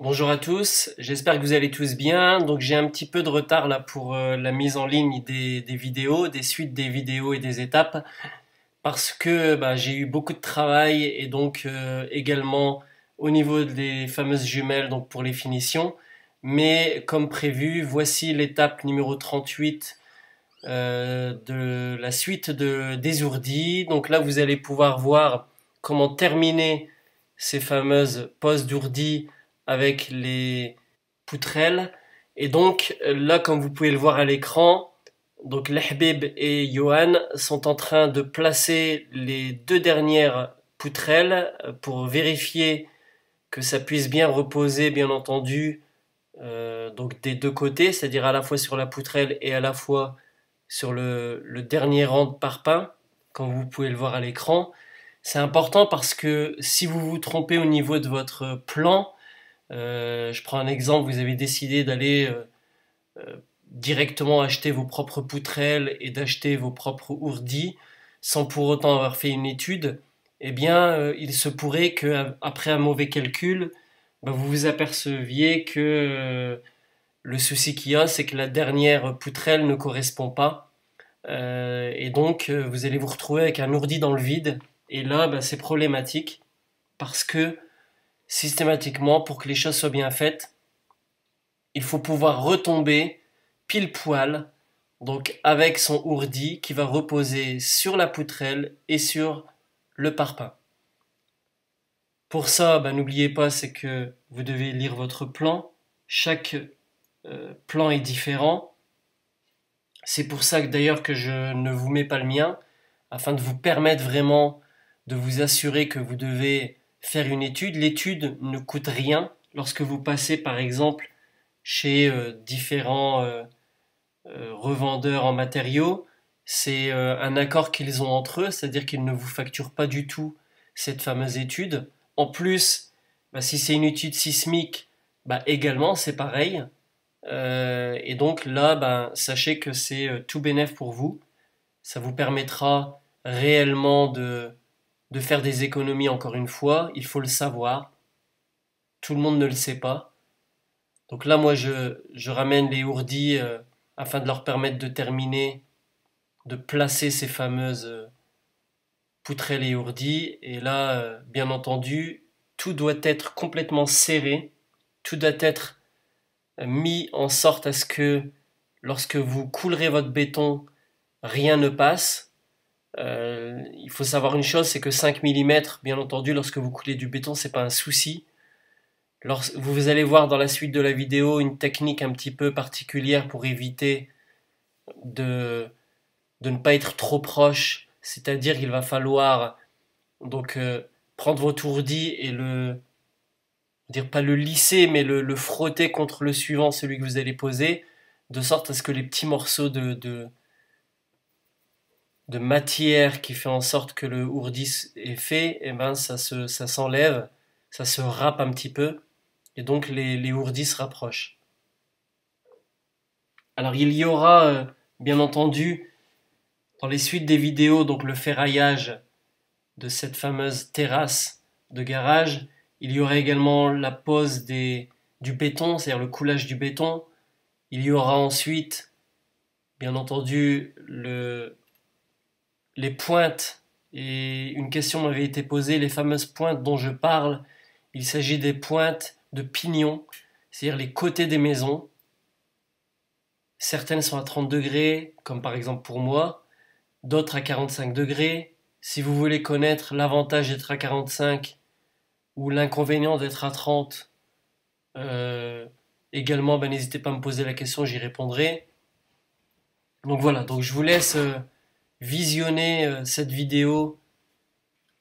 Bonjour à tous, j'espère que vous allez tous bien. Donc j'ai un petit peu de retard là pour la mise en ligne des vidéos, des suites des vidéos et des étapes parce que j'ai eu beaucoup de travail et donc également au niveau des fameuses jumelles donc pour les finitions. Mais comme prévu, voici l'étape numéro 38 de la suite des ourdis. Donc là vous allez pouvoir voir comment terminer ces fameuses poses d'ourdis avec les poutrelles. Et donc là, comme vous pouvez le voir à l'écran, donc Lehbib et Johan sont en train de placer les deux dernières poutrelles pour vérifier que ça puisse bien reposer, bien entendu, donc des deux côtés, c'est-à-dire à la fois sur la poutrelle et à la fois sur le dernier rang de parpaing, comme vous pouvez le voir à l'écran. C'est important parce que si vous vous trompez au niveau de votre plan, je prends un exemple, vous avez décidé d'aller directement acheter vos propres poutrelles et d'acheter vos propres ourdis sans pour autant avoir fait une étude, eh bien, il se pourrait que après un mauvais calcul, vous vous aperceviez que le souci qu'il y a, c'est que la dernière poutrelle ne correspond pas. Et donc, vous allez vous retrouver avec un ourdi dans le vide. Et là, c'est problématique parce que systématiquement, pour que les choses soient bien faites, il faut pouvoir retomber pile poil, donc avec son ourdi qui va reposer sur la poutrelle et sur le parpaing. Pour ça, n'oubliez pas, c'est que vous devez lire votre plan. Chaque plan est différent. C'est pour ça que d'ailleurs que je ne vous mets pas le mien, afin de vous permettre vraiment de vous assurer que vous devez faire une étude. L'étude ne coûte rien lorsque vous passez par exemple chez différents revendeurs en matériaux. C'est un accord qu'ils ont entre eux, c'est-à-dire qu'ils ne vous facturent pas du tout cette fameuse étude. En plus, si c'est une étude sismique, également c'est pareil. Et donc là, sachez que c'est tout bénef pour vous. Ça vous permettra réellement de faire des économies encore une fois. Il faut le savoir. Tout le monde ne le sait pas. Donc là, moi, je ramène les ourdis afin de leur permettre de terminer, de placer ces fameuses poutrelles et ourdis. Et là, bien entendu, tout doit être complètement serré. Tout doit être mis en sorte à ce que lorsque vous coulerez votre béton, rien ne passe. Il faut savoir une chose, c'est que 5 mm, bien entendu, lorsque vous coulez du béton, c'est pas un souci. Vous allez voir dans la suite de la vidéo une technique un petit peu particulière pour éviter de, de ne pas être trop proche. C'est-à-dire qu'il va falloir donc prendre votre ourdi et dire pas le lisser, mais le frotter contre le suivant, celui que vous allez poser, de sorte à ce que les petits morceaux de matière qui fait en sorte que le ourdis est fait, ça s'enlève, ça se râpe un petit peu, et donc les ourdis se rapprochent. Alors il y aura, bien entendu, dans les suites des vidéos, donc le ferraillage de cette fameuse terrasse de garage. Il y aura également la pose du béton, c'est-à-dire le coulage du béton. Il y aura ensuite, bien entendu, les pointes. Et une question m'avait été posée, les fameuses pointes dont je parle. Il s'agit des pointes de pignon, c'est-à-dire les côtés des maisons. Certaines sont à 30 degrés, comme par exemple pour moi, d'autres à 45 degrés. Si vous voulez connaître l'avantage d'être à 45 ou l'inconvénient d'être à 30, également, n'hésitez pas à me poser la question, j'y répondrai. Donc voilà, donc je vous laisse visionner cette vidéo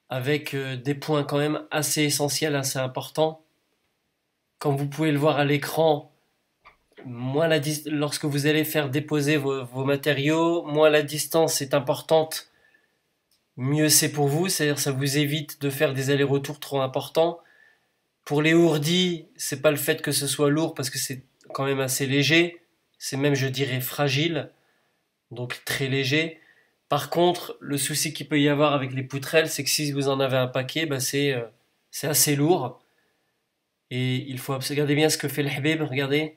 avec des points quand même assez essentiels, assez importants. Comme vous pouvez le voir à l'écran, lorsque vous allez faire déposer vos matériaux, moins la distance est importante, mieux c'est pour vous, c'est-à-dire ça vous évite de faire des allers-retours trop importants. Pour les ourdis, c'est pas le fait que ce soit lourd parce que c'est quand même assez léger, c'est même je dirais fragile, donc très léger. Par contre, le souci qu'il peut y avoir avec les poutrelles, c'est que si vous en avez un paquet, c'est assez lourd. Et il faut regardez bien ce que fait le Habib, regardez.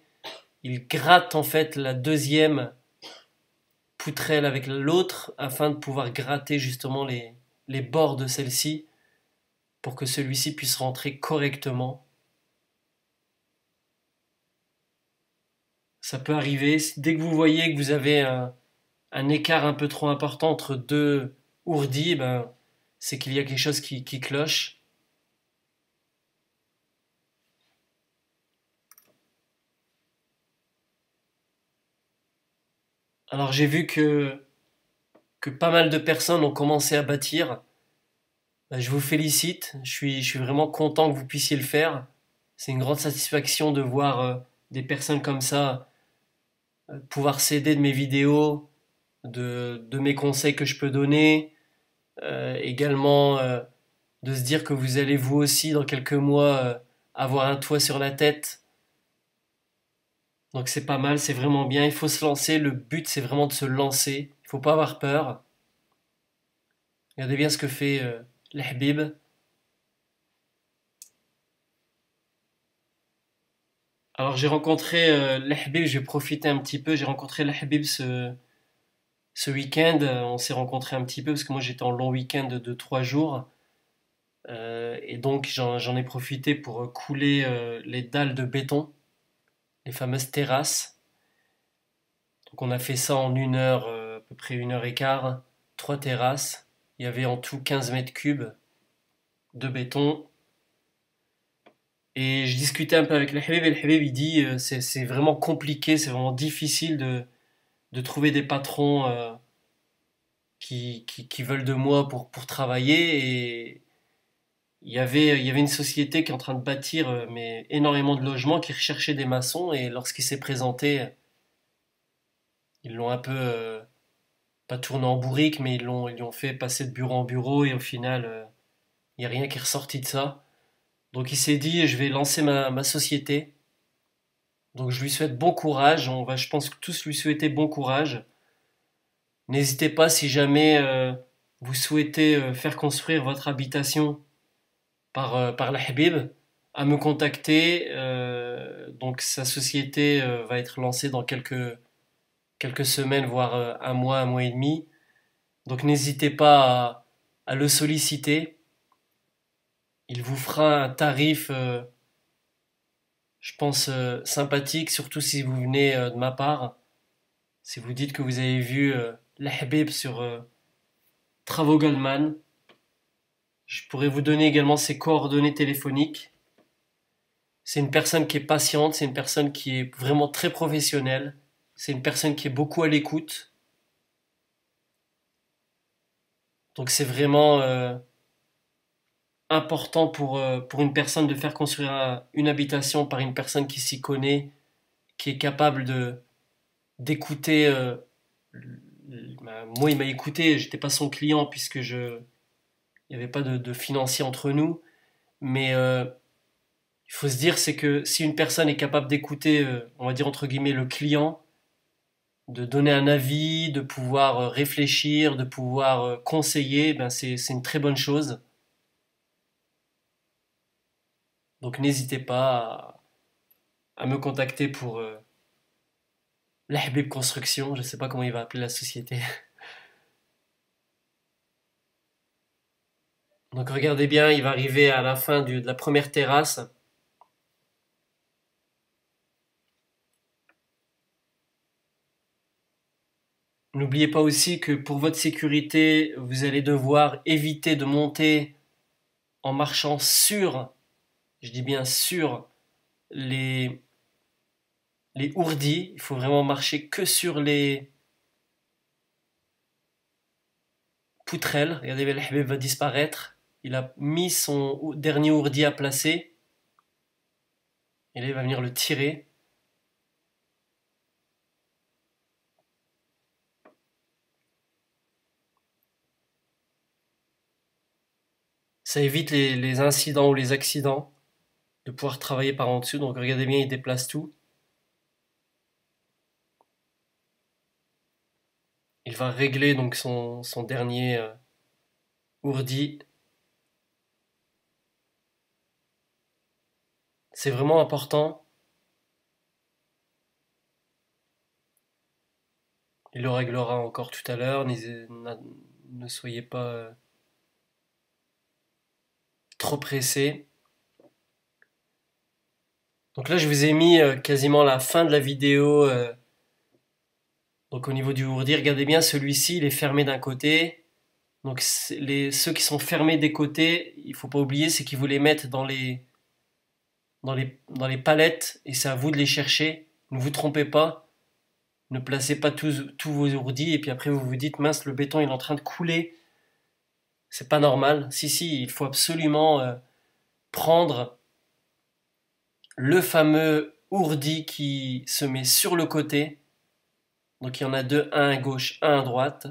Il gratte en fait la deuxième poutrelle avec l'autre afin de pouvoir gratter justement les bords de celle-ci pour que celui-ci puisse rentrer correctement. Ça peut arriver, dès que vous voyez que vous avez un écart un peu trop important entre deux ourdis, ben, c'est qu'il y a quelque chose qui cloche. Alors j'ai vu que pas mal de personnes ont commencé à bâtir. Ben, je vous félicite, je suis vraiment content que vous puissiez le faire. C'est une grande satisfaction de voir des personnes comme ça pouvoir s'aider de mes vidéos, de mes conseils que je peux donner, également de se dire que vous allez vous aussi dans quelques mois avoir un toit sur la tête. Donc c'est pas mal, c'est vraiment bien, il faut se lancer, le but c'est vraiment de se lancer, il faut pas avoir peur. Regardez bien ce que fait le Habib. Alors j'ai rencontré le Habib, je vais profiter un petit peu, j'ai rencontré le Habib ce week-end, on s'est rencontré un petit peu parce que moi j'étais en long week-end de 3 jours. Et donc j'en ai profité pour couler les dalles de béton, les fameuses terrasses. Donc on a fait ça en 1 heure, à peu près 1 heure et quart, 3 terrasses. Il y avait en tout 15 mètres cubes de béton. Et je discutais un peu avec le Habib et le Habib il dit c'est vraiment compliqué, c'est vraiment difficile de trouver des patrons qui veulent de moi pour travailler. Et il y avait une société qui est en train de bâtir mais énormément de logements qui recherchait des maçons et lorsqu'il s'est présenté, ils l'ont un peu pas tourné en bourrique, mais ils lui ont fait passer de bureau en bureau et au final, il n'y a rien qui est ressorti de ça. Donc il s'est dit, je vais lancer ma société. Donc je lui souhaite bon courage. On va, je pense, tous lui souhaiter bon courage. N'hésitez pas si jamais vous souhaitez faire construire votre habitation par la Habib à me contacter. Donc sa société va être lancée dans quelques semaines, voire un mois et demi. Donc n'hésitez pas à le solliciter. Il vous fera un tarif, je pense, sympathique, surtout si vous venez de ma part. Si vous dites que vous avez vu la Habib sur Travaux Goldman, je pourrais vous donner également ses coordonnées téléphoniques. C'est une personne qui est patiente, c'est une personne qui est vraiment très professionnelle, c'est une personne qui est beaucoup à l'écoute. Donc c'est vraiment important pour une personne de faire construire une habitation par une personne qui s'y connaît, qui est capable d'écouter. Moi, il m'a écouté, j'étais pas son client puisque il n'y avait pas de financier entre nous. Mais il faut se dire, c'est que si une personne est capable d'écouter, on va dire entre guillemets, le client, de donner un avis, de pouvoir réfléchir, de pouvoir conseiller, ben c'est une très bonne chose. Donc n'hésitez pas à me contacter pour la Habib Construction. Je ne sais pas comment il va appeler la société. Donc regardez bien, il va arriver à la fin de la première terrasse. N'oubliez pas aussi que pour votre sécurité, vous allez devoir éviter de monter en marchant sur, je dis bien sur, les, les ourdis. Il faut vraiment marcher que sur les poutrelles. Regardez, le Habib va disparaître. Il a mis son dernier ourdi à placer. Et là, il va venir le tirer. Ça évite les incidents ou les accidents de pouvoir travailler par en dessous. Donc regardez bien, il déplace tout. Il va régler donc son dernier ourdi. C'est vraiment important. Il le réglera encore tout à l'heure. Ne soyez pas trop pressé. Donc là, je vous ai mis quasiment la fin de la vidéo. Donc au niveau du ourdi, regardez bien, celui-ci, il est fermé d'un côté. Donc ceux qui sont fermés des côtés, il faut pas oublier, c'est qu'ils vous les mettent dans les palettes et c'est à vous de les chercher. Ne vous trompez pas. Ne placez pas tous vos ourdis et puis après vous vous dites mince, le béton il est en train de couler. C'est pas normal. Si, il faut absolument prendre le fameux ourdi qui se met sur le côté. Donc il y en a deux, un à gauche, un à droite.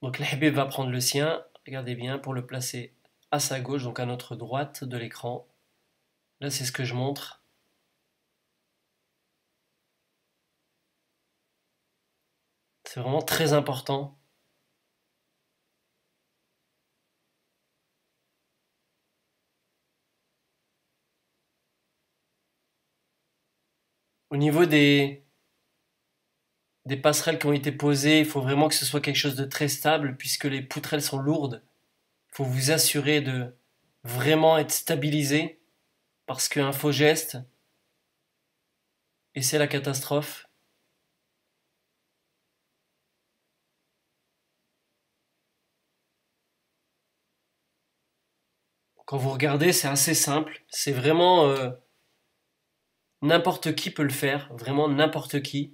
Donc l'Habib va prendre le sien, regardez bien, pour le placer à sa gauche, donc à notre droite de l'écran. Là c'est ce que je montre. C'est vraiment très important. Au niveau des passerelles qui ont été posées, il faut vraiment que ce soit quelque chose de très stable puisque les poutrelles sont lourdes. Il faut vous assurer de vraiment être stabilisé parce qu'un faux geste, et c'est la catastrophe. Quand vous regardez, c'est assez simple. C'est vraiment n'importe qui peut le faire, vraiment n'importe qui.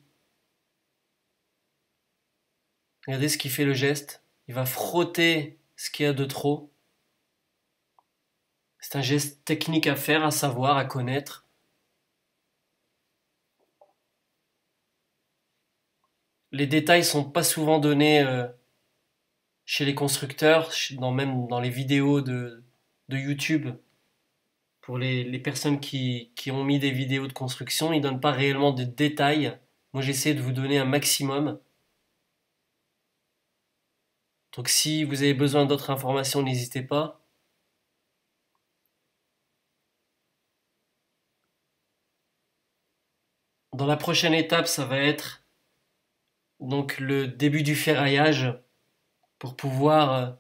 Regardez ce qu'il fait le geste. Il va frotter ce qu'il y a de trop. C'est un geste technique à faire, à savoir, à connaître. Les détails sont pas souvent donnés chez les constructeurs, même dans les vidéos de YouTube. Pour les personnes qui ont mis des vidéos de construction, ils donnent pas réellement de détails. Moi, j'essaie de vous donner un maximum. Donc, si vous avez besoin d'autres informations, n'hésitez pas. Dans la prochaine étape, ça va être donc le début du ferraillage pour pouvoir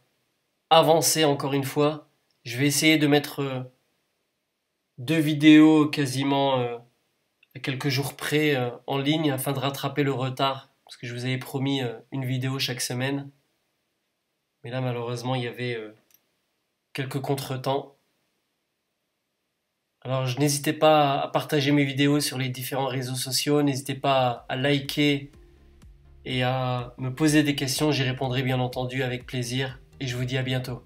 avancer encore une fois. Je vais essayer de mettre deux vidéos quasiment à quelques jours près en ligne afin de rattraper le retard parce que je vous avais promis une vidéo chaque semaine. Mais là malheureusement il y avait quelques contretemps. Alors je n'hésitez pas à partager mes vidéos sur les différents réseaux sociaux, n'hésitez pas à liker et à me poser des questions, j'y répondrai bien entendu avec plaisir et je vous dis à bientôt.